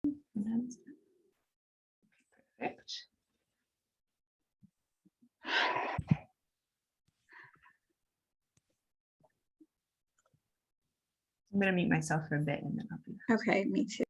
Perfect. I'm going to mute myself for a bit and then I'll be back. Okay, me too.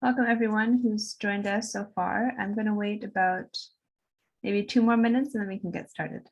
Welcome everyone who's joined us so far. I'm going to wait about maybe 2 more minutes and then we can get started.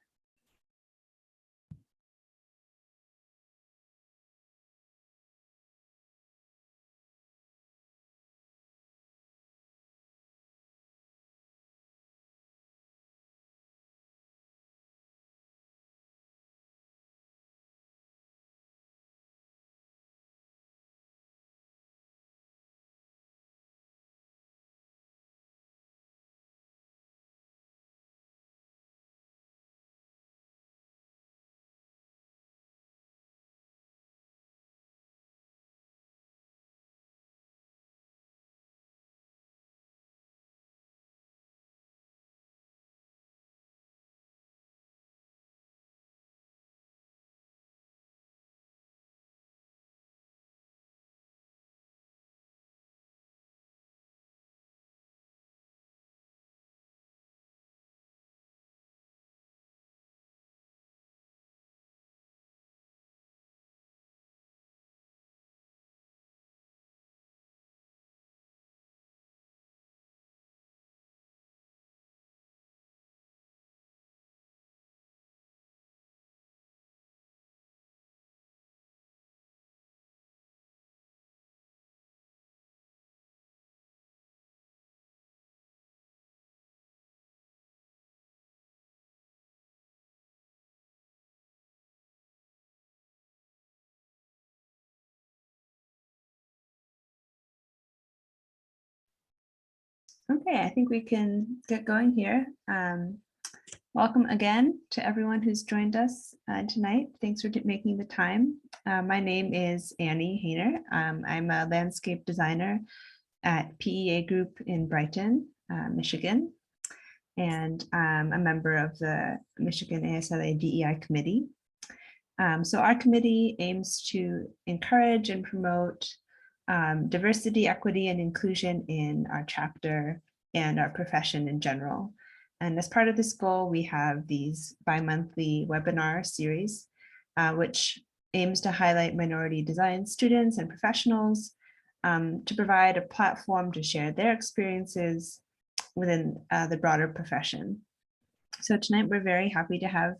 Okay, I think we can get going here. Welcome again to everyone who's joined us tonight. Thanks for making the time. My name is Annie Hayner. I'm a landscape designer at PEA Group in Brighton, Michigan, and I'm a member of the Michigan ASLA DEI committee. So our committee aims to encourage and promote diversity, equity, and inclusion in our chapter and our profession in general. And as part of this goal, we have these bi-monthly webinar series, which aims to highlight minority design students and professionals to provide a platform to share their experiences within the broader profession. So tonight, we're very happy to have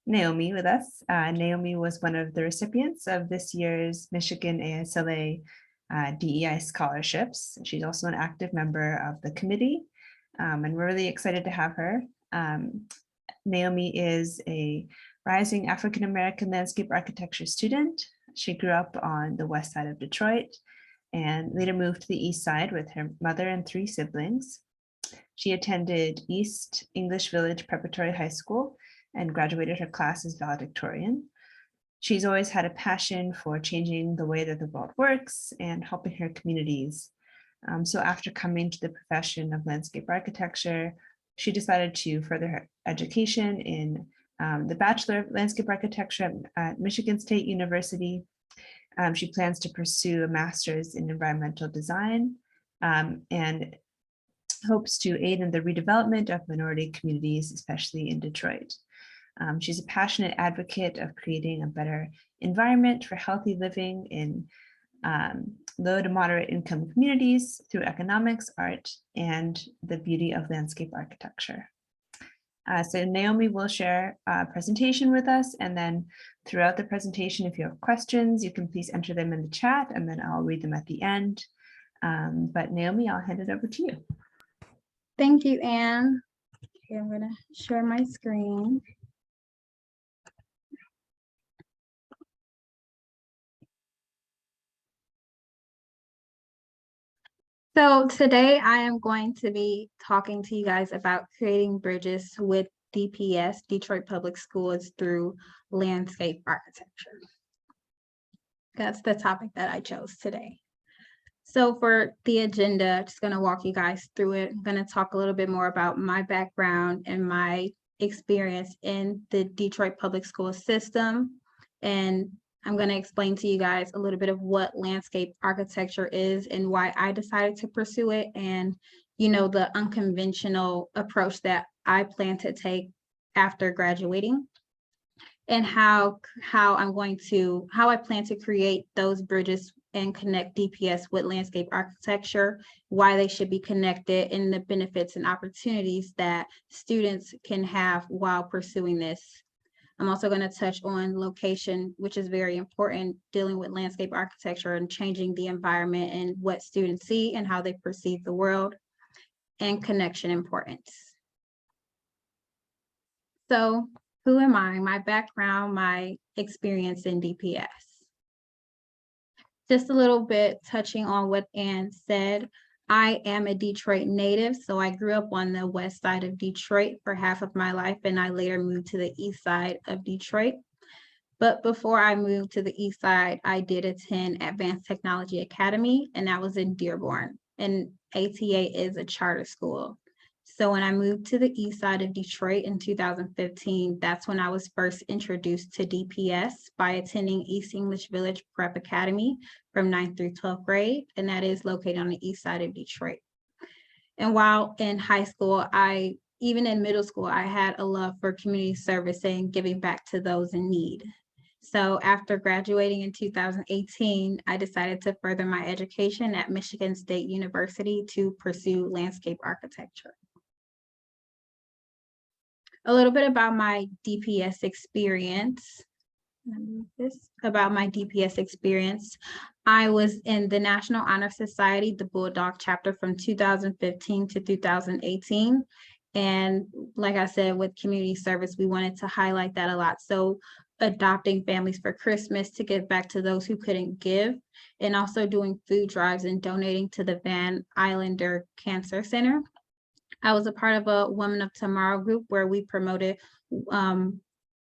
Naomi with us. Naomi was one of the recipients of this year's Michigan ASLA DEI scholarships. She's also an active member of the committee, and we're really excited to have her. Naomi is a rising African-American landscape architecture student. She grew up on the west side of Detroit and later moved to the east side with her mother and 3 siblings. She attended East English Village Preparatory High School and graduated her class as valedictorian. She's always had a passion for changing the way that the world works and helping her communities. So after coming to the profession of landscape architecture, she decided to further her education in the Bachelor of Landscape Architecture at Michigan State University. She plans to pursue a master's in environmental design and hopes to aid in the redevelopment of minority communities, especially in Detroit. She's a passionate advocate of creating a better environment for healthy living in low to moderate income communities through economics, art, and the beauty of landscape architecture. So Naomi will share a presentation with us, and then throughout the presentation, if you have questions, you can please enter them in the chat, and then I'll read them at the end. But Naomi, I'll hand it over to you. Thank you, Anne. Okay, I'm gonna share my screen. So today I am going to be talking to you guys about creating bridges with DPS, Detroit Public Schools, through landscape architecture. That's the topic that I chose today. So for the agenda, just going to walk you guys through it. I'm going to talk a little bit more about my background and my experience in the Detroit Public School system. And I'm going to explain to you guys a little bit of what landscape architecture is and why I decided to pursue it, and, you know, the unconventional approach that I plan to take after graduating, and how I plan to create those bridges and connect DPS with landscape architecture, why they should be connected, and the benefits and opportunities that students can have while pursuing this. I'm also going to touch on location, which is very important, dealing with landscape architecture and changing the environment and what students see and how they perceive the world, and connection importance. So who am I? My background, my experience in DPS. Just a little bit touching on what Ann said. I am a Detroit native, so I grew up on the west side of Detroit for half of my life, and I later moved to the east side of Detroit. But before I moved to the east side, I did attend Advanced Technology Academy, and that was in Dearborn. And ATA is a charter school. So when I moved to the east side of Detroit in 2015, that's when I was first introduced to DPS by attending East English Village Prep Academy from 9th through 12th grade, and that is located on the east side of Detroit. And while in high school, even in middle school, I had a love for community service and giving back to those in need. So after graduating in 2018, I decided to further my education at Michigan State University to pursue landscape architecture. A little bit about my DPS experience. I was in the National Honor Society, the Bulldog chapter, from 2015 to 2018. And like I said, with community service, we wanted to highlight that a lot. So adopting families for Christmas to give back to those who couldn't give, and also doing food drives and donating to the Van Islander Cancer Center. I was a part of a Women of Tomorrow group where we promoted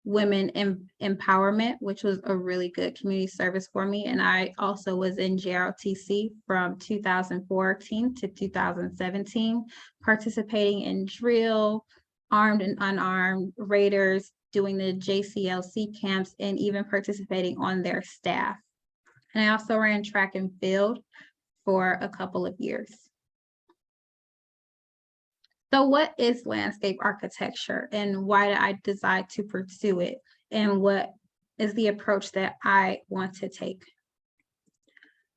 women empowerment, which was a really good community service for me. And I also was in JROTC from 2014 to 2017, participating in drill, armed and unarmed raiders, doing the JCLC camps, and even participating on their staff. And I also ran track and field for a couple of years. So what is landscape architecture, and why did I decide to pursue it, and what is the approach that I want to take?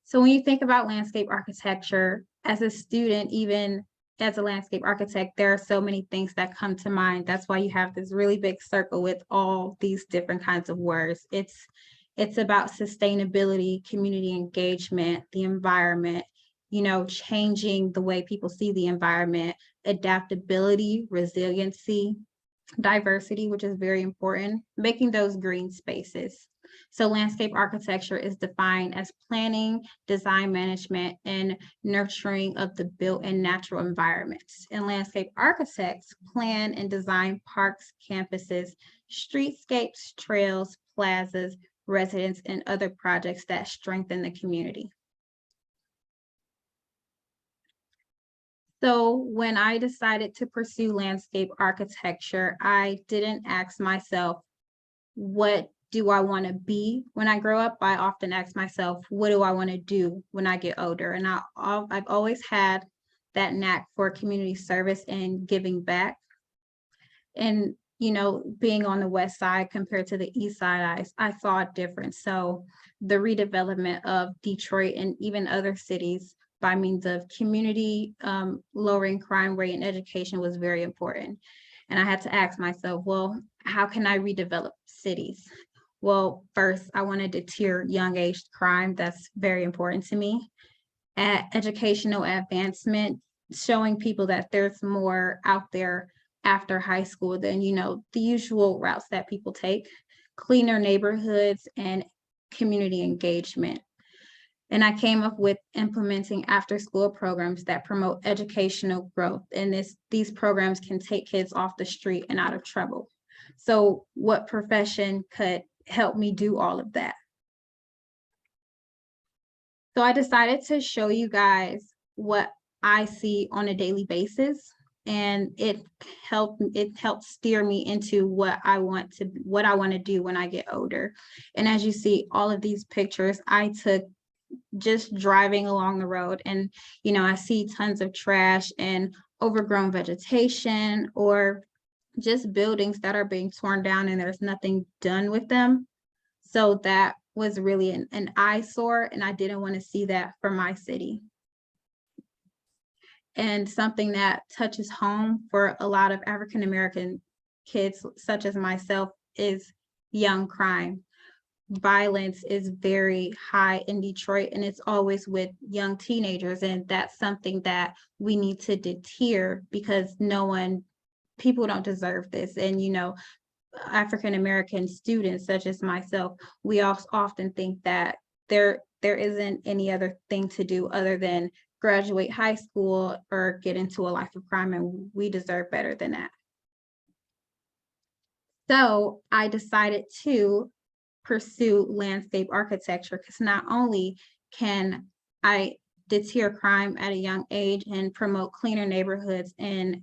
So when you think about landscape architecture, as a student, even as a landscape architect, there are so many things that come to mind. That's why you have this really big circle with all these different kinds of words. It's about sustainability, community engagement, the environment, you know, changing the way people see the environment, adaptability, resiliency, diversity, which is very important, making those green spaces. So landscape architecture is defined as planning, design management, and nurturing of the built and natural environments. And landscape architects plan and design parks, campuses, streetscapes, trails, plazas, residents, and other projects that strengthen the community. So when I decided to pursue landscape architecture, I didn't ask myself, what do I want to be when I grow up? I often ask myself, what do I want to do when I get older? And I've always had that knack for community service and giving back. And, you know, being on the west side compared to the east side, I saw a difference. So the redevelopment of Detroit and even other cities by means of community, lowering crime rate and education was very important. And I had to ask myself, well, how can I redevelop cities? Well, first, I want to deter young age crime. That's very important to me. Educational advancement, showing people that there's more out there after high school than, the usual routes that people take: cleaner neighborhoods and community engagement. And I came up with implementing after-school programs that promote educational growth. And these programs can take kids off the street and out of trouble. So what profession could help me do all of that? So I decided to show you guys what I see on a daily basis, and it helped steer me into what I want to do when I get older. And as you see, all of these pictures I took just driving along the road, and I see tons of trash and overgrown vegetation, or just buildings that are being torn down and there's nothing done with them. So that was really an eyesore, and I didn't want to see that for my city. And something that touches home for a lot of African American kids, such as myself, is young crime. Violence is very high in Detroit, and it's always with young teenagers. And that's something that we need to deter, because people don't deserve this. And, African American students, such as myself, we also often think that there isn't any other thing to do other than graduate high school or get into a life of crime, and we deserve better than that. So I decided to pursue landscape architecture, because not only can I deter crime at a young age and promote cleaner neighborhoods and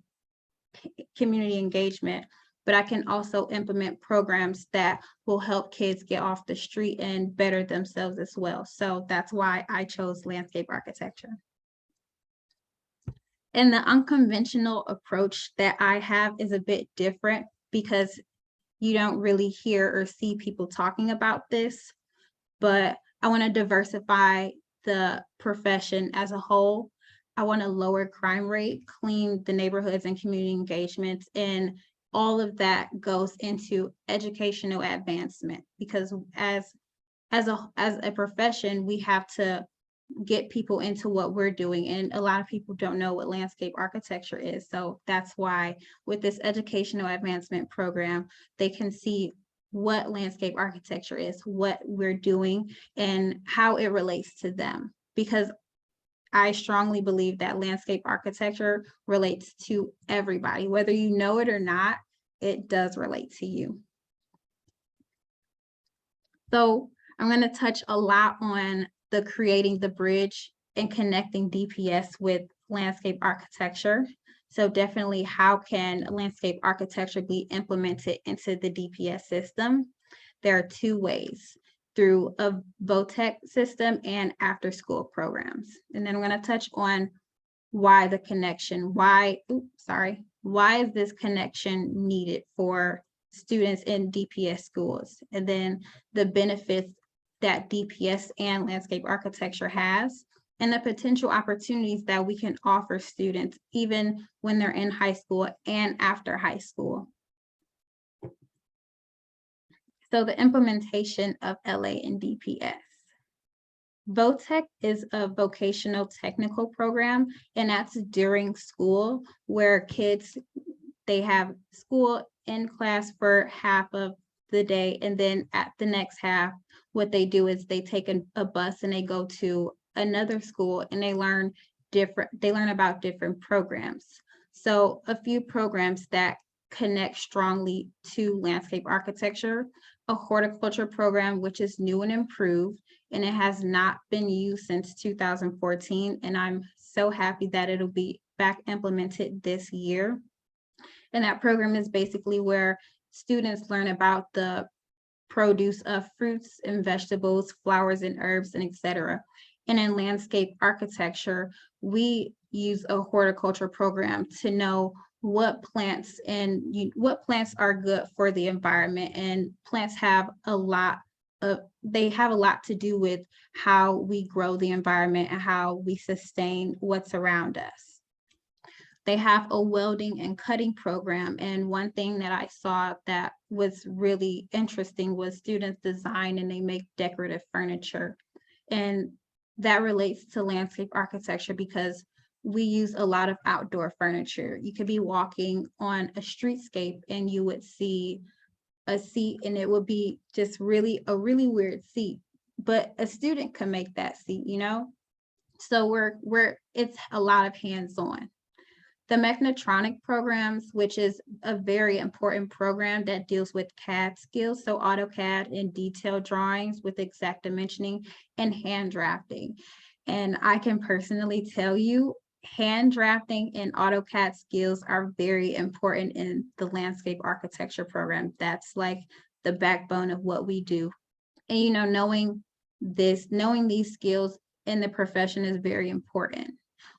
community engagement, but I can also implement programs that will help kids get off the street and better themselves as well. So that's why I chose landscape architecture. And the unconventional approach that I have is a bit different, because you don't really hear or see people talking about this, but I want to diversify the profession as a whole. I want to lower crime rate, clean the neighborhoods and community engagements, and all of that goes into educational advancement, because as a profession, we have to get people into what we're doing, and a lot of people don't know what landscape architecture is. So that's why with this educational advancement program, they can see what landscape architecture is, what we're doing, and how it relates to them, because I strongly believe that landscape architecture relates to everybody. Whether you know it or not, it does relate to you. So I'm going to touch a lot on the creating the bridge and connecting DPS with landscape architecture. So definitely, how can landscape architecture be implemented into the DPS system? There are two ways: through a VOTEC system and after school programs. And then I'm going to touch on why the connection, why is this connection needed for students in DPS schools, and then the benefits that DPS and landscape architecture has, and the potential opportunities that we can offer students even when they're in high school and after high school. So the implementation of LA and DPS. VOTEC is a vocational technical program, and that's during school, where kids, they have school in class for half of the day, and then at the next half, what they do is they take a bus and they go to another school, and they learn about different programs. So a few programs that connect strongly to landscape architecture: a horticulture program, which is new and improved, and it has not been used since 2014. And I'm so happy that it'll be back implemented this year. And that program is basically where students learn about the produce of fruits and vegetables, flowers and herbs, and etc. And in landscape architecture, we use a horticulture program to know what plants are good for the environment. And plants have a lot to do with how we grow the environment and how we sustain what's around us. They have a welding and cutting program. And one thing that I saw that was really interesting was students design and they make decorative furniture. And that relates to landscape architecture, because we use a lot of outdoor furniture. You could be walking on a streetscape and you would see a seat and it would be just really a really weird seat, but a student can make that seat, you know? So it's a lot of hands-on. The mechatronic programs, which is a very important program that deals with CAD skills, so AutoCAD and detailed drawings with exact dimensioning and hand drafting. And I can personally tell you, hand drafting and AutoCAD skills are very important in the landscape architecture program. That's like the backbone of what we do. And you know, knowing these skills in the profession is very important.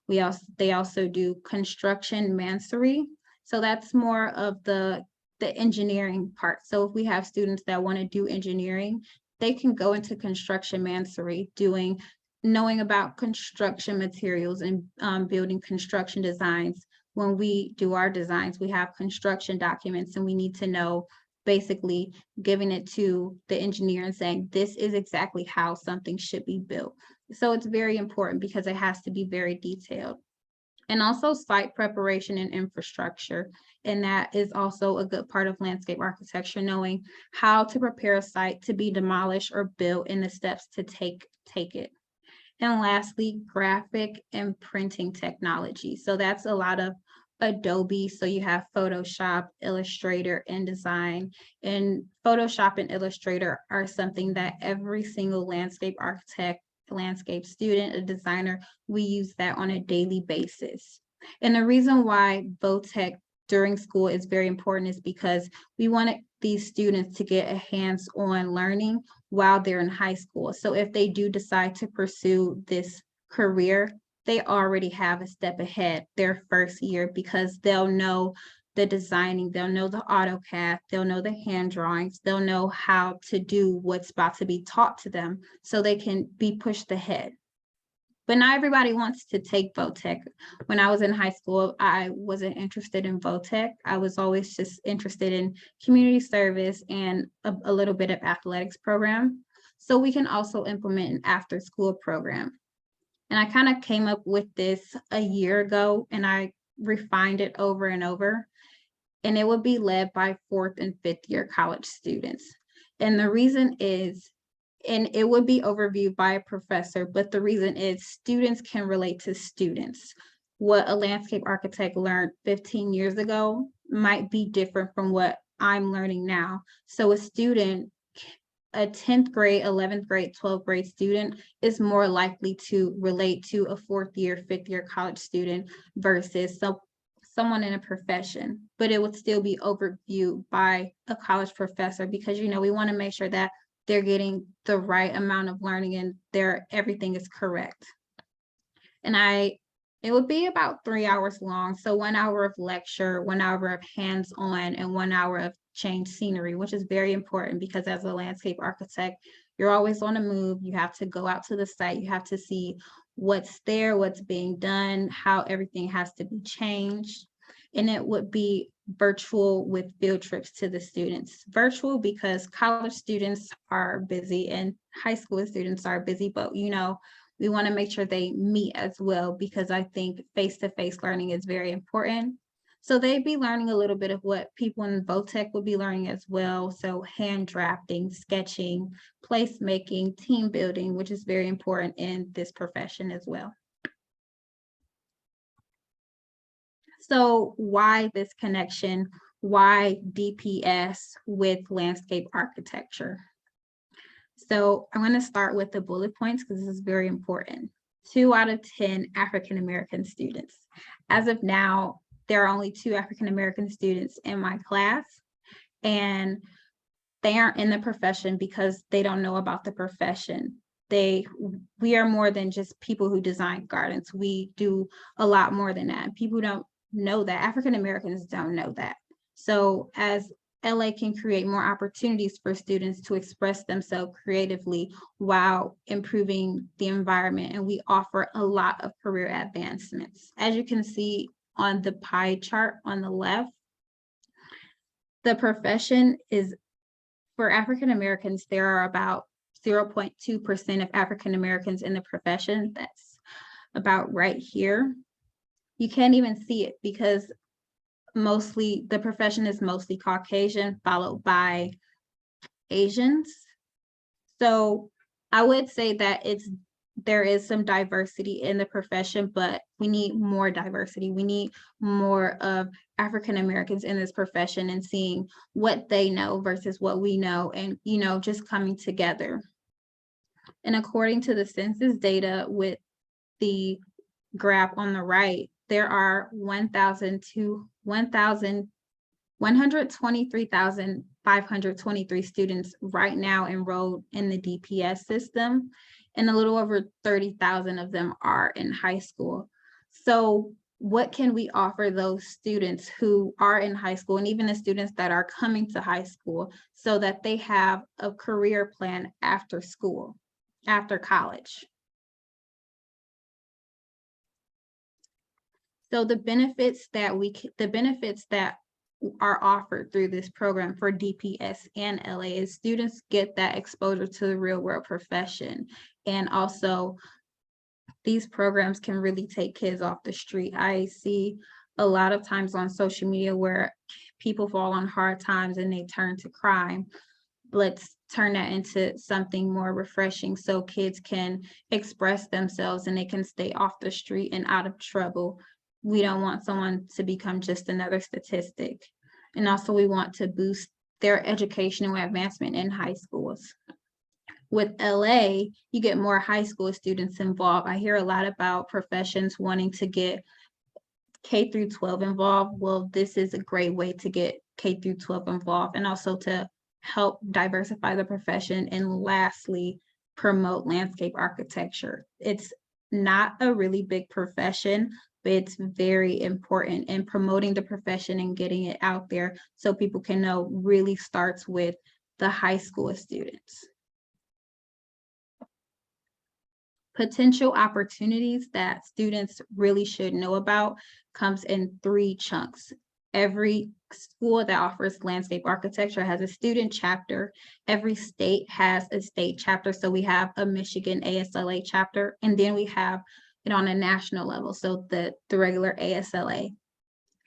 They also do construction mansory. So that's more of the engineering part. So if we have students that want to do engineering, they can go into construction mansory, knowing about construction materials and building construction designs. When we do our designs, we have construction documents and we need to know, basically giving it to the engineer and saying, this is exactly how something should be built. So it's very important because it has to be very detailed. And also site preparation and infrastructure. And that is also a good part of landscape architecture, knowing how to prepare a site to be demolished or built and the steps to take it. And lastly, graphic and printing technology. So that's a lot of Adobe. So you have Photoshop, Illustrator, InDesign. And Photoshop and Illustrator are something that every single landscape architect, landscape student, a designer, we use that on a daily basis. And the reason why VOTEC during school is very important is because we want these students to get a hands-on learning while they're in high school. So if they do decide to pursue this career, they already have a step ahead their first year because they'll know the designing, they'll know the AutoCAD, they'll know the hand drawings, they'll know how to do what's about to be taught to them so they can be pushed ahead. But not everybody wants to take VOTEC. When I was in high school, I wasn't interested in VOTEC. I was always just interested in community service and a little bit of athletics program. So we can also implement an after school program. And I kind of came up with this a year ago and I refined it over and over. And it would be led by 4th and 5th year college students. And the reason is, and it would be overviewed by a professor, but the reason is students can relate to students. What a landscape architect learned 15 years ago might be different from what I'm learning now. So a student, a 10th grade, 11th grade, 12th grade student is more likely to relate to a 4th year, 5th year college student versus someone in a profession, but it would still be overviewed by a college professor because, you know, we want to make sure that they're getting the right amount of learning and everything is correct. And it would be about 3 hours long. So 1 hour of lecture, 1 hour of hands-on, and 1 hour of change scenery, which is very important because as a landscape architect, you're always on the move. You have to go out to the site. You have to see what's there, what's being done, how everything has to be changed. And it would be virtual with field trips to the students. Virtual because college students are busy and high school students are busy, but you know, we want to make sure they meet as well because I think face-to-face learning is very important. So they'd be learning a little bit of what people in VOTEC would be learning as well. So hand drafting, sketching, placemaking, team building, which is very important in this profession as well. So why this connection? Why DPS with landscape architecture? So I'm going to start with the bullet points because this is very important. 2 out of 10 African-American students. As of now, there are only 2 African-American students in my class, and they aren't in the profession because they don't know about the profession. We are more than just people who design gardens. We do a lot more than that. People don't know that. African-Americans don't know that. So as LA can create more opportunities for students to express themselves creatively while improving the environment. And we offer a lot of career advancements. As you can see on the pie chart on the left, the profession is, for African Americans, there are about 0.2% of African Americans in the profession. That's about right here. You can't even see it because mostly the profession is mostly Caucasian, followed by Asians. So I would say that there is some diversity in the profession, but we need more diversity. We need more of African Americans in this profession and seeing what they know versus what we know, and just coming together. And according to the census data with the graph on the right, there are 123,523 students right now enrolled in the DPS system, and a little over 30,000 of them are in high school. So what can we offer those students who are in high school, and even the students that are coming to high school, so that they have a career plan after school, after college? So the benefits that are offered through this program for DPS and LA is students get that exposure to the real world profession. And also these programs can really take kids off the street. I see a lot of times on social media where people fall on hard times and they turn to crime. Let's turn that into something more refreshing so kids can express themselves and they can stay off the street and out of trouble. We don't want someone to become just another statistic. And also we want to boost their educational advancement in high schools. With LA, you get more high school students involved. I hear a lot about professions wanting to get K through 12 involved. Well, this is a great way to get K through 12 involved, and also to help diversify the profession, and lastly, promote landscape architecture. It's not a really big profession, but it's very important, and promoting the profession and getting it out there so people can know really starts with the high school students. Potential opportunities that students really should know about comes in 3 chunks. Every school that offers landscape architecture has a student chapter. Every state has a state chapter. So we have a Michigan ASLA chapter, and then we have it on a national level, so the regular ASLA.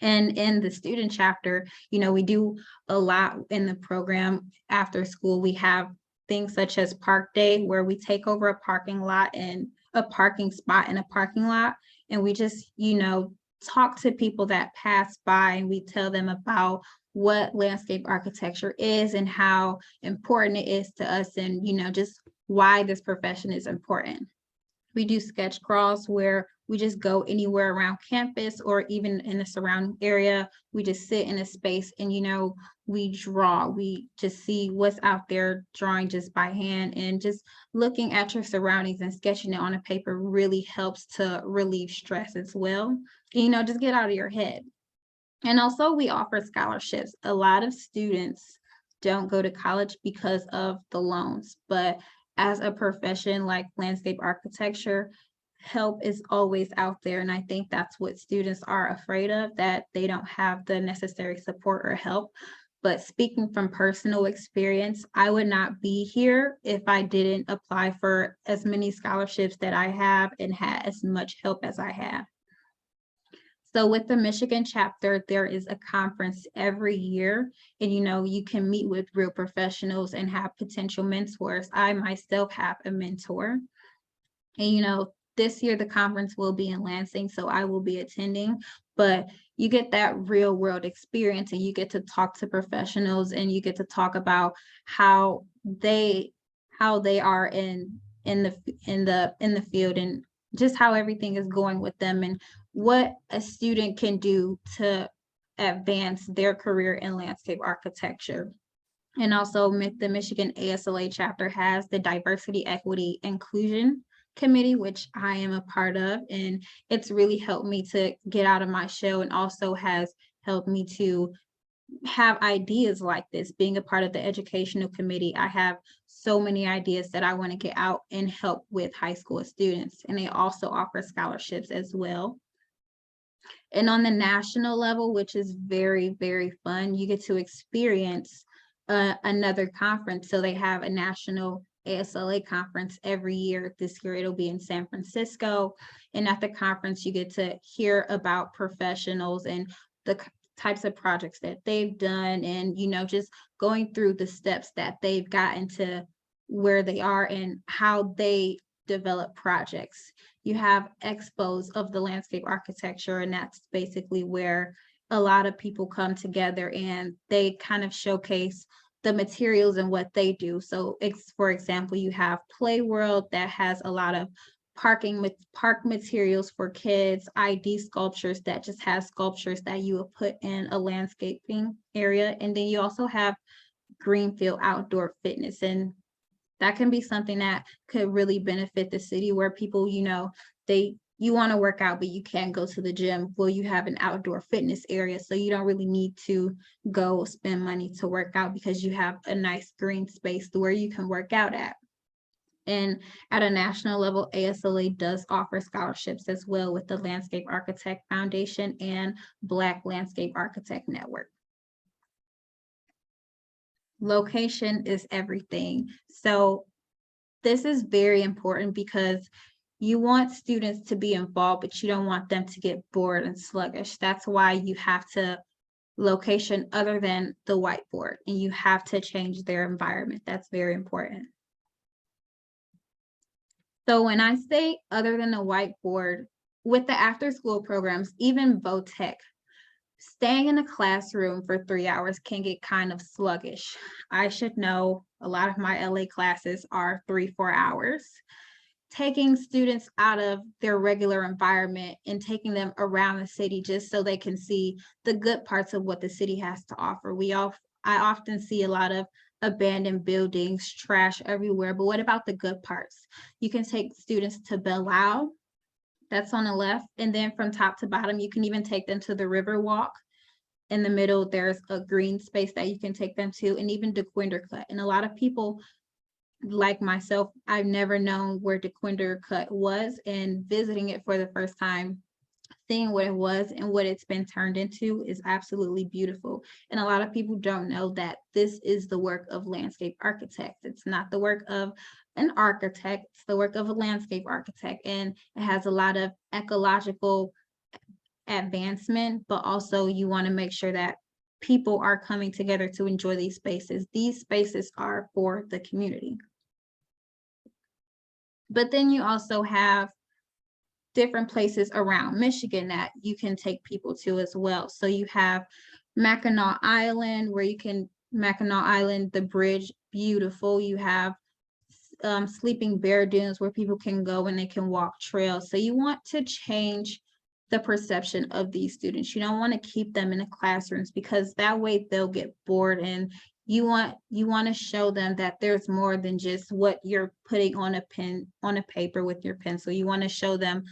And in the student chapter, we do a lot in the program after school. We have things such as Park Day, where we take over a parking lot and a parking spot in a parking lot, and we just, talk to people that pass by, and we tell them about what landscape architecture is and how important it is to us, and just why this profession is important. We do sketch crawls where we just go anywhere around campus or even in the surrounding area. We just sit in a space and, we draw. We just see what's out there, drawing just by hand, and just looking at your surroundings and sketching it on a paper really helps to relieve stress as well. Just get out of your head. And also we offer scholarships. A lot of students don't go to college because of the loans, but as a profession like landscape architecture, help is always out there. And I think that's what students are afraid of, that they don't have the necessary support or help. But speaking from personal experience, I would not be here if I didn't apply for as many scholarships that I have and had as much help as I have. So with the Michigan chapter, there is a conference every year, and you can meet with real professionals and have potential mentors. I myself have a mentor, and this year the conference will be in Lansing, so I will be attending, but you get that real world experience, and you get to talk to professionals, and you get to talk about how they are in the field, and just how everything is going with them, and what a student can do to advance their career in landscape architecture. And also the Michigan ASLA chapter has the Diversity, Equity, Inclusion Committee, which I am a part of, and it's really helped me to get out of my shell, and also has helped me to have ideas like this. Being a part of the educational committee, I have so many ideas that I want to get out and help with high school students, and they also offer scholarships as well. And on the national level, which is very, very fun, you get to experience another conference. So they have a national ASLA conference every year. This year it'll be in San Francisco. And at the conference, you get to hear about professionals and the types of projects that they've done, and, you know, just going through the steps that they've gotten to where they are and how they develop projects. You have expos of the landscape architecture, and that's basically where a lot of people come together and they kind of showcase the materials and what they do. So for example, you have Play World that has a lot of park materials for kids, ID sculptures that just has sculptures that you would put in a landscaping area. And then you also have Greenfield Outdoor Fitness, and that can be something that could really benefit the city, where people, you know, you want to work out, but you can't go to the gym. Well, you have an outdoor fitness area, so you don't really need to go spend money to work out because you have a nice green space where you can work out at. And at a national level, ASLA does offer scholarships as well with the Landscape Architect Foundation and Black Landscape Architect Network. Location is everything. So this is very important because you want students to be involved, but you don't want them to get bored and sluggish. That's why you have to location other than the whiteboard, and you have to change their environment. That's very important. So when I say other than the whiteboard, with the after school programs, even VOTEC, staying in a classroom for 3 hours can get kind of sluggish. I should know a lot of my LA classes are 3-4 hours. Taking students out of their regular environment and taking them around the city just so they can see the good parts of what the city has to offer. I often see a lot of abandoned buildings, trash everywhere, but what about the good parts? You can take students to Belle, that's on the left, and then from top to bottom, you can even take them to the Riverwalk. In the middle, there's a green space that you can take them to, and even DeQuinder-Cut. And a lot of people, like myself, I've never known where DeQuinder-Cut was, and visiting it for the first time, seeing what it was and what it's been turned into is absolutely beautiful. And a lot of people don't know that this is the work of landscape architects. It's not the work of an architect, it's the work of a landscape architect. And it has a lot of ecological advancement, but also you want to make sure that people are coming together to enjoy these spaces. These spaces are for the community. But then you also have different places around Michigan that you can take people to as well. So you have Mackinac Island, Mackinac Island, the bridge, beautiful. You have Sleeping Bear Dunes where people can go and they can walk trails. So you want to change the perception of these students. You don't want to keep them in the classrooms because that way they'll get bored, and you want to show them that there's more than just what you're putting on a paper with your pencil. You want to show them,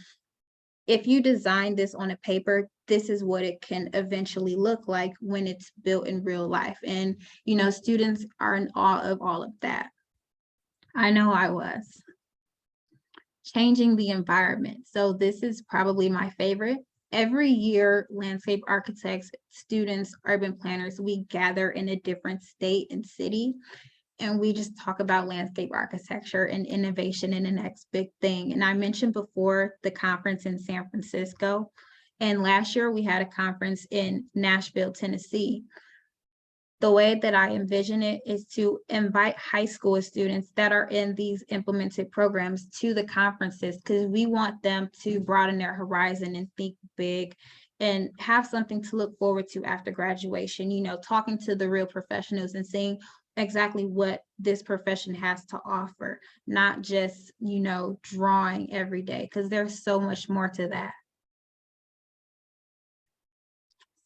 if you design this on a paper, this is what it can eventually look like when it's built in real life. And, you know, students are in awe of all of that. I know I was. Changing the environment. So this is probably my favorite. Every year, landscape architects, students, urban planners, we gather in a different state and city, and we just talk about landscape architecture and innovation and the next big thing. And I mentioned before the conference in San Francisco, and last year we had a conference in Nashville, Tennessee. The way that I envision it is to invite high school students that are in these implemented programs to the conferences, because we want them to broaden their horizon and think big and have something to look forward to after graduation, you know, talking to the real professionals and seeing exactly what this profession has to offer, not just, you know, drawing every day, because there's so much more to that.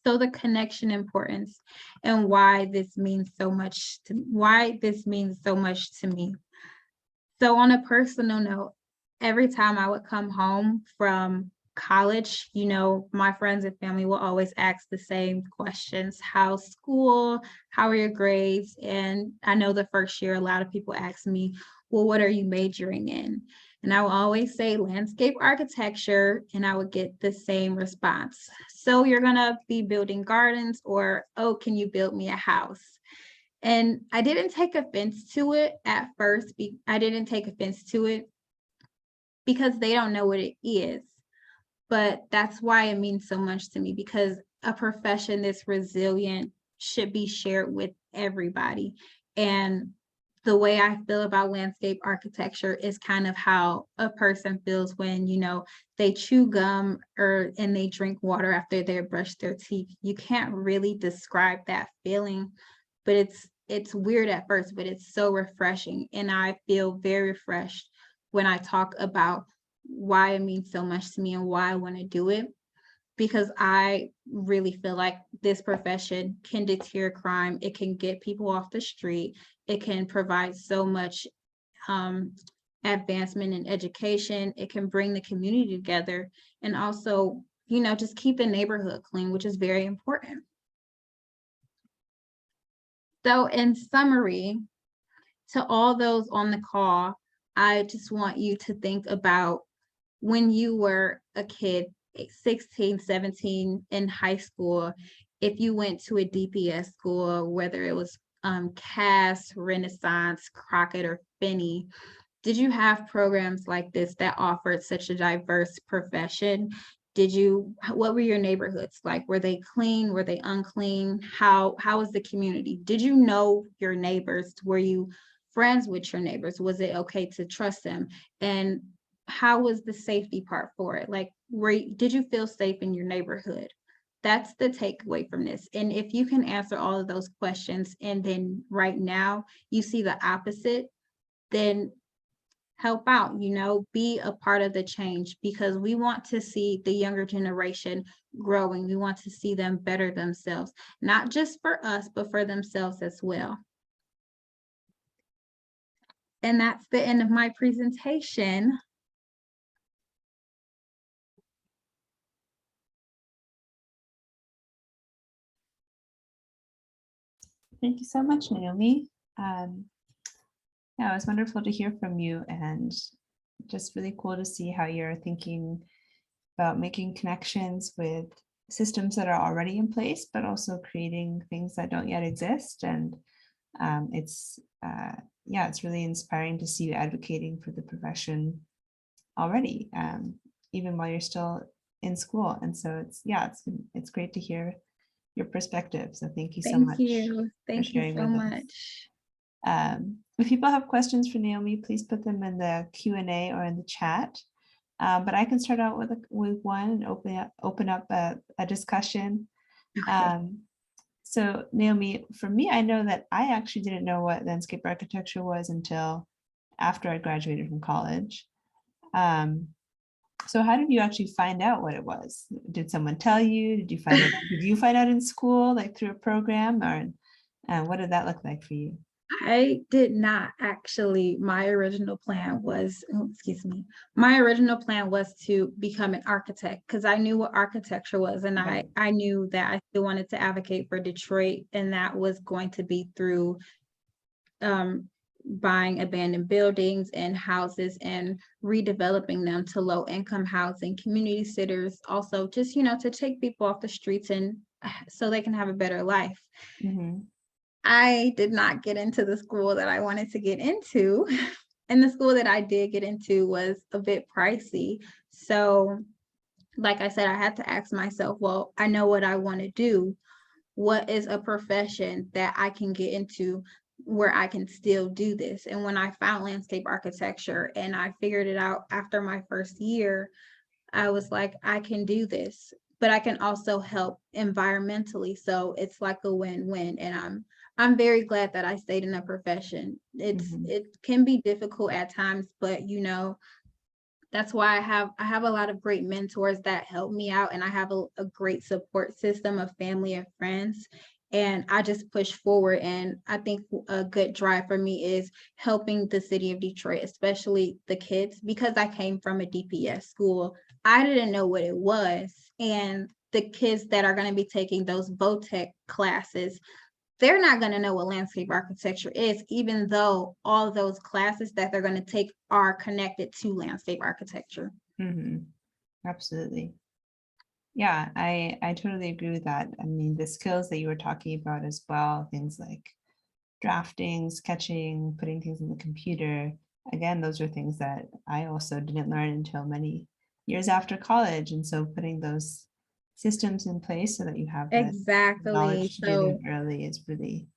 So the connection importance and why this means so much to me. So on a personal note, every time I would come home from college, you know, my friends and family will always ask the same questions. How's school? How are your grades? And I know the first year, a lot of people ask me, well, what are you majoring in? And I will always say landscape architecture, and I would get the same response. So you're gonna be building gardens, or, oh, can you build me a house? And I didn't take offense to it at first. I didn't take offense to it because they don't know what it is. But that's why it means so much to me, because a profession that's resilient should be shared with everybody. And the way I feel about landscape architecture is kind of how a person feels when, they chew gum and they drink water after they brush their teeth. You can't really describe that feeling, but it's weird at first, but it's so refreshing. And I feel very refreshed when I talk about why it means so much to me and why I want to do it, because I really feel like this profession can deter crime. It can get people off the street. It can provide so much advancement in education. It can bring the community together, and also, just keep the neighborhood clean, which is very important. So in summary, to all those on the call, I just want you to think about when you were a kid, 16, 17 in high school, if you went to a DPS school, whether it was Cass, Renaissance, Crockett, or Finney, did you have programs like this that offered such a diverse profession? What were your neighborhoods like? Were they clean? Were they unclean? How was the community? Did you know your neighbors? Were you friends with your neighbors? Was it okay to trust them? And how was the safety part for it? Like, did you feel safe in your neighborhood? That's the takeaway from this. And if you can answer all of those questions, and then right now you see the opposite, then help out, be a part of the change, because we want to see the younger generation growing. We want to see them better themselves, not just for us, but for themselves as well. And that's the end of my presentation. Thank you so much, Naomi. Yeah, it was wonderful to hear from you, and just really cool to see how you're thinking about making connections with systems that are already in place, but also creating things that don't yet exist. And it's really inspiring to see you advocating for the profession already, even while you're still in school. And so it's great to hear your perspective. So thank you so much. Thank you so much. If people have questions for Naomi, please put them in the Q&A or in the chat. But I can start out with one and open up a discussion. Okay. So Naomi, for me, I know that I actually didn't know what landscape architecture was until after I graduated from college. So how did you actually find out what it was? Did someone tell you? Did you find out in school, like through a program, or what did that look like for you? I did not actually. My original plan was, my original plan was to become an architect, because I knew what architecture was, and Right. I knew that I still wanted to advocate for Detroit, and that was going to be through buying abandoned buildings and houses and redeveloping them to low-income housing, community centers, also just, to take people off the streets and so they can have a better life. Mm-hmm. I did not get into the school that I wanted to get into. And the school that I did get into was a bit pricey. So, like I said, I had to ask myself, well, I know what I want to do. What is a profession that I can get into where I can still do this? And when I found landscape architecture and I figured it out after my first year, I was like, I can do this, but I can also help environmentally. So it's like a win-win. And I'm very glad that I stayed in that profession. It can be difficult at times, but that's why I have a lot of great mentors that help me out, and I have a great support system of family and friends. And I just push forward. And I think a good drive for me is helping the city of Detroit, especially the kids, because I came from a DPS school. I didn't know what it was. And the kids that are going to be taking those VOTEC classes, they're not going to know what landscape architecture is, even though all of those classes that they're going to take are connected to landscape architecture. Mm-hmm. Absolutely. Yeah, I totally agree with that. I mean, the skills that you were talking about as well, things like drafting, sketching, putting things in the computer. Again, those are things that I also didn't learn until many years after college. And so putting those systems in place so that you have the Exactly. knowledge to do them So early is really,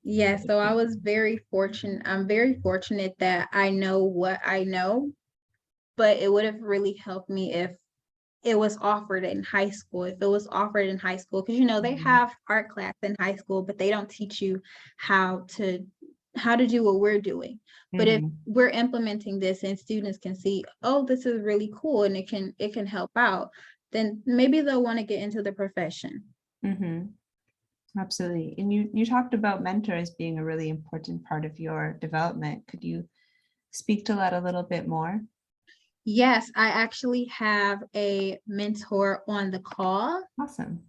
yeah, really so I key. was very fortunate. I'm very fortunate that I know what I know, but it would have really helped me if it was offered in high school. If it was offered in high school, because they Mhm. have art class in high school, but they don't teach you how to do what we're doing. But if Mhm. we're implementing this and students can see, oh, this is really cool and it can help out, then maybe they'll want to get into the profession. Mhm. Absolutely. And you talked about mentors being a really important part of your development. Could you speak to that a little bit more? Yes, I actually have a mentor on the call, Awesome.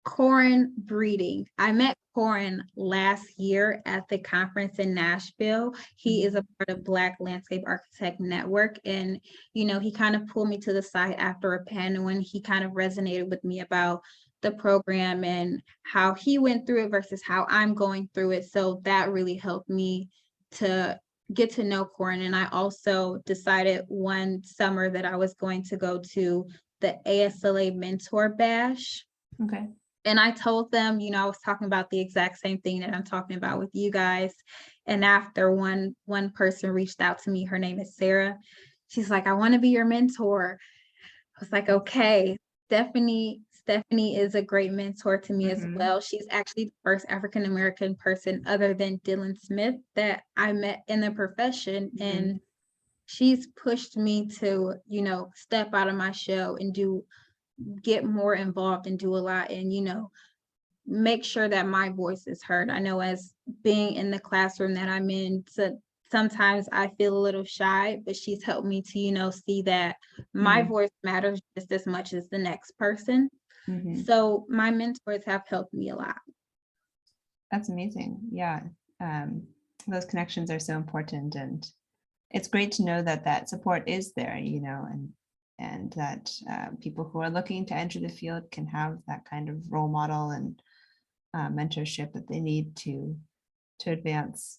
Corin Breeding. I met Corin last year at the conference in Nashville. He is a Mhm. part of Black Landscape Architect Network. And, he kind of pulled me to the side after a panel and he kind of resonated with me about the program and how he went through it versus how I'm going through it. So that really helped me to get to know Corin. And I also decided one summer that I was going to go to the ASLA Mentor Bash. Okay. And I told them, I was talking about the exact same thing that I'm talking about with you guys. And after one person reached out to me, her name is Sarah. She's like, I want to be your mentor. I was like, okay. Stephanie is a great mentor to me as Mhm. well. She's actually the first African American person other than Dylan Smith that I met in the profession. And Mhm. she's pushed me to, step out of my shell and get more involved and do a lot and, make sure that my voice is heard. I know as being in the classroom that I'm in, so sometimes I feel a little shy, but she's helped me to, see that my Mhm. voice matters just as much as the next person. Mhm. So my mentors have helped me a lot. That's amazing. Yeah. Um, those connections are so important, and it's great to know that that support is there, and that people who are looking to enter the field can have that kind of role model and mentorship that they need to advance.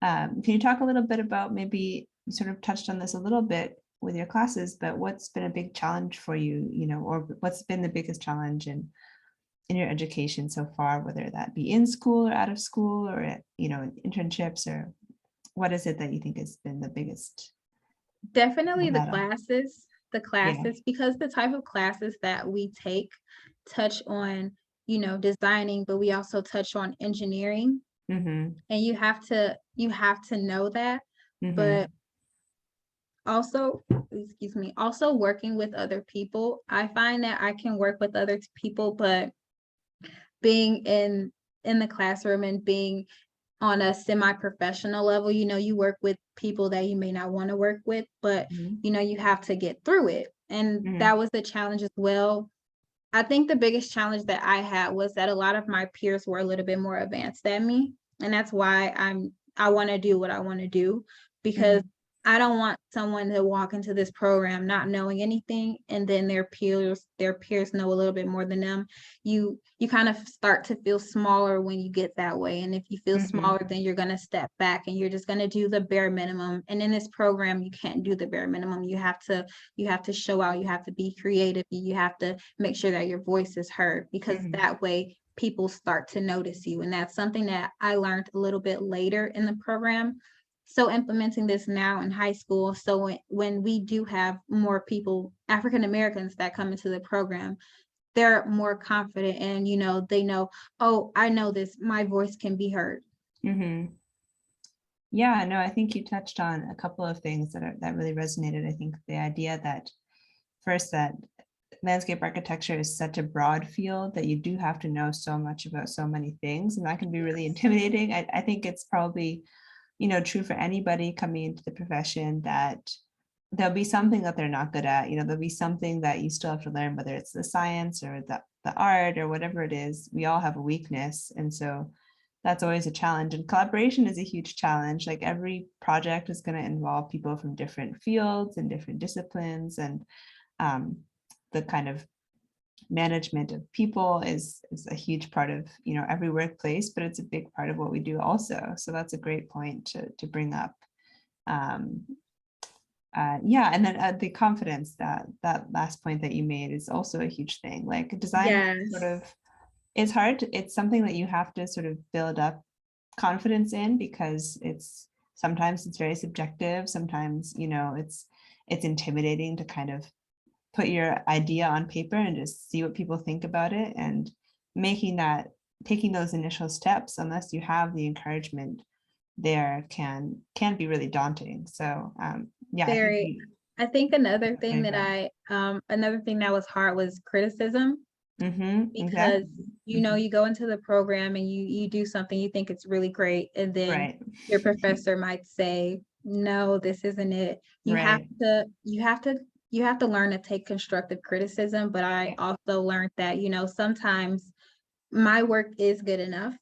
Can you talk a little bit about, maybe you sort of touched on this a little bit with your classes, but what's been a big challenge for you, or what's been the biggest challenge in your education so far, whether that be in school or out of school or internships, or what is it that you think has been the biggest Definitely battle? the Yeah. classes, because the type of classes that we take touch on, designing, but we also touch on engineering. Mm-hmm. And you have to know that. But Mm-hmm. also, excuse me, also working with other people, I find that I can work with other people, but being in the classroom and being on a semi-professional level, you work with people that you may not want to work with, but Mm-hmm. you have to get through it. And Mm-hmm. that was the challenge as well. I think the biggest challenge that I had was that a lot of my peers were a little bit more advanced than me. And that's why I want to do what I want to do, because Mm-hmm. I don't want someone to walk into this program not knowing anything and then their peers know a little bit more than them. You kind of start to feel smaller when you get that way. And if you feel Mm-hmm. smaller, then you're going to step back and you're just going to do the bare minimum. And in this program, you can't do the bare minimum. You have to show out, you have to be creative, you have to make sure that your voice is heard, because Mm-hmm. that way people start to notice you. And that's something that I learned a little bit later in the program. So implementing this now in high school, so when we do have more people, African Americans, that come into the program, they're more confident and they know, oh, I know this, my voice can be heard. Mm-hmm. Yeah, no, I think you touched on a couple of things that really resonated. I think the idea that, first, that landscape architecture is such a broad field that you do have to know so much about so many things, and that can be really intimidating. I think it's probably, true for anybody coming into the profession, that there'll be something that they're not good at. There'll be something that you still have to learn, whether it's the science or the art or whatever it is. We all have a weakness, and so that's always a challenge. And collaboration is a huge challenge. Like, every project is going to involve people from different fields and different disciplines, and um, the kind of management of people is a huge part of, every workplace, but it's a big part of what we do also. So that's a great point to bring up. Yeah, and then the confidence, that last point that you made is also a huge thing. Like design sort Yes. of, it's hard. It's something that you have to sort of build up confidence in, because sometimes it's very subjective. Sometimes, it's intimidating to kind of put your idea on paper and just see what people think about it, and taking those initial steps, unless you have the encouragement there, can be really daunting. So yeah, Very. I think another thing another thing that was hard was criticism, because exactly. you go into the program and you do something, you think it's really great, and then Right, your professor might say, no, this isn't it. right. You have to learn to take constructive criticism, but I Yeah. also learned that, sometimes my work is good enough.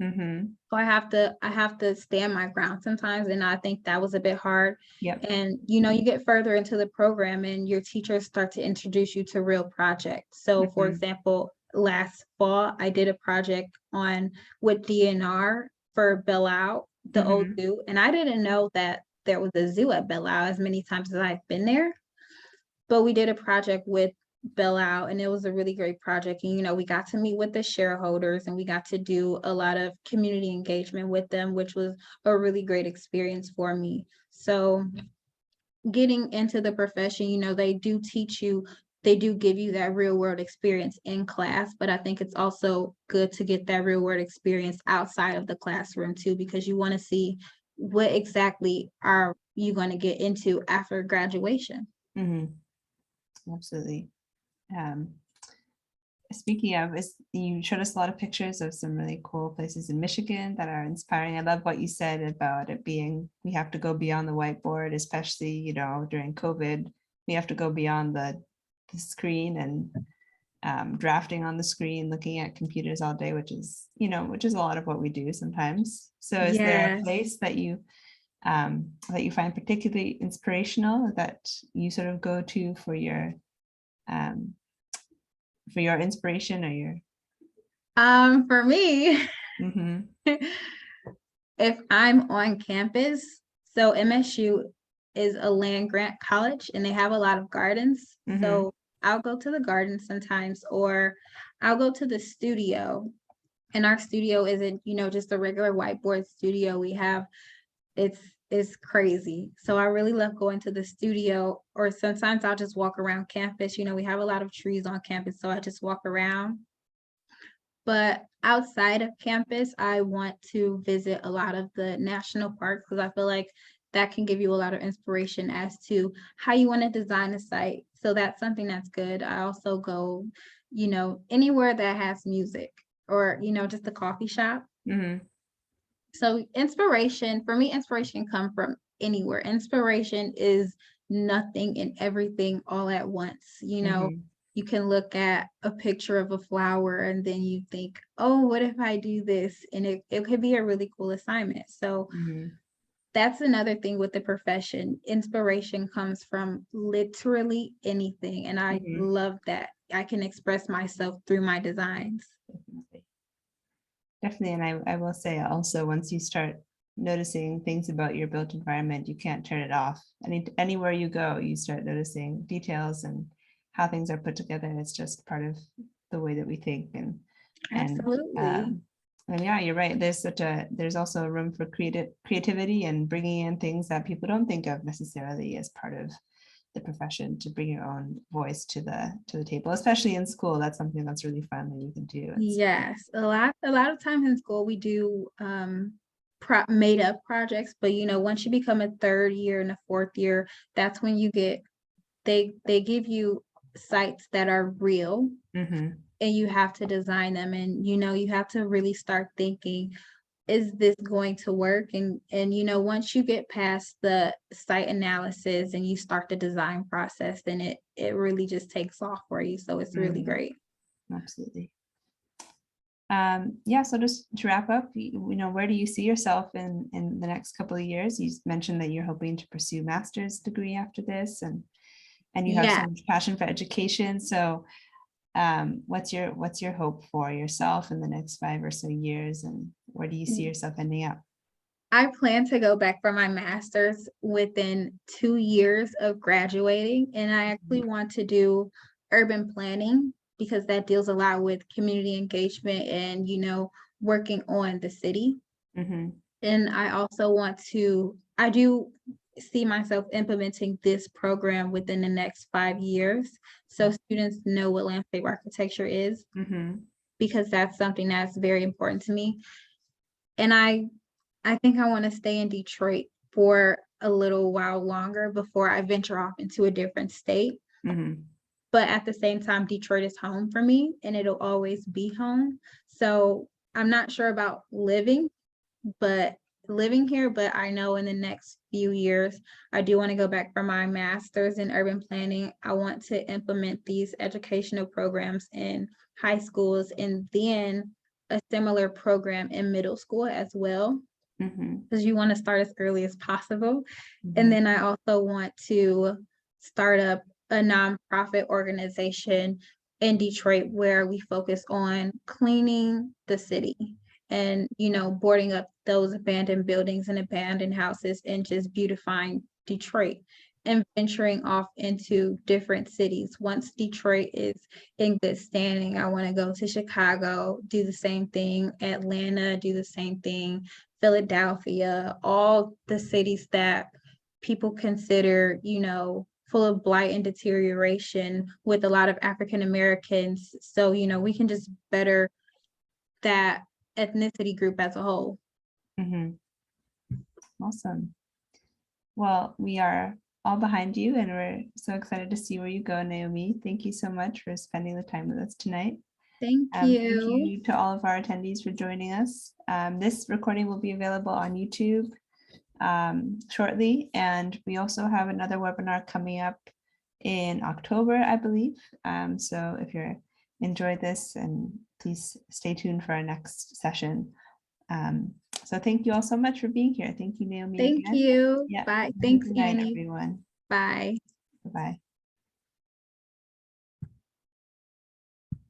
So I have to stand my ground sometimes. And I think that was a bit hard. Yep. And, you get further into the program and your teachers start to introduce you to real projects. So for example, last fall, I did a project with DNR for Belle, the old zoo. And I didn't know that there was a zoo at Belle as many times as I've been there. But we did a project with Belle, and it was a really great project. And, we got to meet with the shareholders, and we got to do a lot of community engagement with them, which was a really great experience for me. So getting into the profession, they do teach you, they do give you that real world experience in class, but I think it's also good to get that real world experience outside of the classroom too, because you want to see what exactly are you going to get into after graduation. Absolutely. Speaking of, you showed us a lot of pictures of some really cool places in Michigan that are inspiring. I love what you said about it being, we have to go beyond the whiteboard, especially, during COVID. We have to go beyond the screen and drafting on the screen, looking at computers all day, which is a lot of what we do sometimes. So is there a Yes. place that you find particularly inspirational, that you sort of go to for your inspiration, or your For me, Mhm. if I'm on campus, so MSU is a land grant college and they have a lot of gardens. So I'll go to the garden sometimes, or I'll go to the studio. And our studio isn't, just a regular whiteboard studio. We have, it's crazy. So I really love going to the studio, or sometimes I'll just walk around campus. We have a lot of trees on campus, so I just walk around. But outside of campus, I want to visit a lot of the national parks, because I feel like that can give you a lot of inspiration as to how you want to design a site. So that's something that's good. I also go, anywhere that has music, or, just a coffee shop. So inspiration, for me, inspiration can come from anywhere. Inspiration is nothing and everything all at once. You can look at a picture of a flower and then you think, oh, what if I do this? And it could be a really cool assignment. So that's another thing with the profession. Inspiration comes from literally anything. And I love that I can express myself through my designs. Definitely. And I will say also, once you start noticing things about your built environment, you can't turn it off. Anywhere you go, you start noticing details and how things are put together. It's just part of the way that we think. Absolutely. And yeah, you're right. There's also a room for creativity and bringing in things that people don't think of necessarily as part of the profession, to bring your own voice to the table, especially in school. That's something that's really fun that you can do. Yes, a lot of times in school we do made up projects, but once you become a third year and a fourth year, that's when you get they give you sites that are real, and you have to design them, and you have to really start thinking, is this going to work? And once you get past the site analysis and you start the design process, then it really just takes off for you. So it's really great. Absolutely. Yeah, so just to wrap up, where do you see yourself in the next couple of years? You mentioned that you're hoping to pursue master's degree after this, and you have so much passion for education. So what's your hope for yourself in the next 5 or so years, and where do you see yourself ending up? I plan to go back for my master's within 2 years of graduating, and I actually want to do urban planning because that deals a lot with community engagement and, working on the city. Mm-hmm. And I do see myself implementing this program within the next 5 years. So students know what landscape architecture is, Mm-hmm. because that's something that's very important to me. And I think I want to stay in Detroit for a little while longer before I venture off into a different state. Mm-hmm. But at the same time, Detroit is home for me and it'll always be home. So I'm not sure about but living here, but I know in the next few years, I do want to go back for my master's in urban planning. I want to implement these educational programs in high schools and then a similar program in middle school as well, Mm-hmm. because you want to start as early as possible. Mm-hmm. And then I also want to start up a nonprofit organization in Detroit where we focus on cleaning the city and, boarding up those abandoned buildings and abandoned houses and just beautifying Detroit and venturing off into different cities. Once Detroit is in good standing, I want to go to Chicago, do the same thing, Atlanta, do the same thing, Philadelphia, all the cities that people consider, full of blight and deterioration with a lot of African Americans. So, we can just better that ethnicity group as a whole. Mm-hmm. Awesome. Well, we are all behind you, and we're so excited to see where you go, Naomi. Thank you so much for spending the time with us tonight. Thank Thank you. you to all of our attendees for joining us. This recording will be available on YouTube shortly, and we also have another webinar coming up in October, I believe. So if you're enjoyed this, and please stay tuned for our next session. So thank you all so much for being here. Thank you, Naomi. Thank again. you. Yeah. Bye. Have a Thanks, good night, Annie. everyone. Bye. Bye-bye.